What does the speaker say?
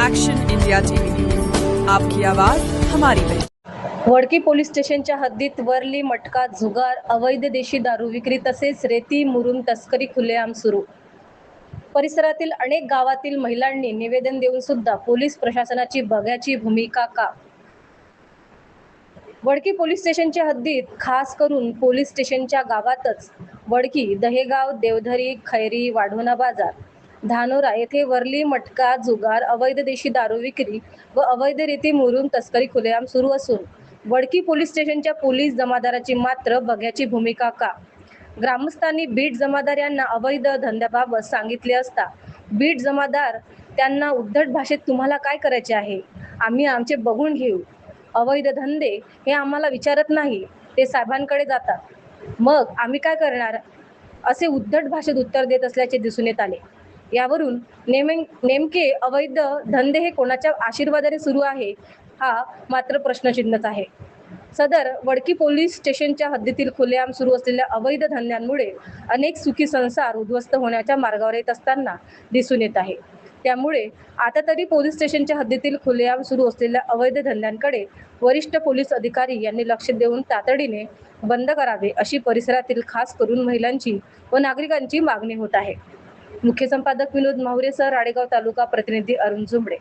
Action India TV news, आपकी आवाज हमारी पहचान। वडकी पोलीस स्टेशनच्या हद्दीत वरली मटका, जुगार, अवैध देशी दारू विक्री तसेच रेती मुरुम तस्करी खुलेआम सुरू। परिसरातील अनेक गावातील महिलांनी निवेदन देऊन सुद्धा पोलीस प्रशासनाची बघ्याची भूमिका का? वडकी पोलीस स्टेशनच्या हद्दीत खास करून पोलीस स्टेशनच्या गावातच वडकी, दहेगाव, देवधरी, खैरी, वाढवणा बाजार, धानोरा येथे वरली मटका, जुगार, अवैध देशी दारू विक्री व अवैध रेती मुरुम तस्करी खुलेआम सुरू असून वडकी पोलीस स्टेशनच्या पोलीस जमादाराची मात्र बघ्याची भूमिका का? ग्रामस्थांनी बीट जमादार यांना अवैध धंद्याबाबत सांगितले असता बीट जमादार त्यांना उद्धट भाषेत तुम्हाला काय करायचे आहे, आम्ही आमचे बघून घेऊ, अवैध धंदे हे आम्हाला विचारत नाही, ते साहेबांकडे जातात, मग आम्ही काय करणार, असे उद्धट भाषेत उत्तर देत असल्याचे दिसून येत आले। यावरून नेमके अवैध धंदे हे कोणाच्या आशीर्वादाने सुरू आहे हा मात्र प्रश्नचिन्हच आहे। सदर वडकी पोलीस स्टेशनच्या हद्दीतील खुलेआम सुरू असलेल्या अवैध धंद्यांमुळे अनेक सुखी संसार उद्ध्वस्त होण्याच्या मार्गावर येत असताना दिसून येत आहे। त्यामुळे आता तरी पोलीस स्टेशनच्या हद्दीतील खुलेआम सुरू असलेल्या अवैध धंद्यांकडे वरिष्ठ पोलीस अधिकारी यांनी लक्ष देऊन तातडीने बंद करावे अशी परिसरातील खास करून महिलांची व नागरिकांची मागणी होत आहे। मुख्य संपादक विनोद माहुरेसह राळेगाव तालुका प्रतिनिधी अरुण जुंबडे।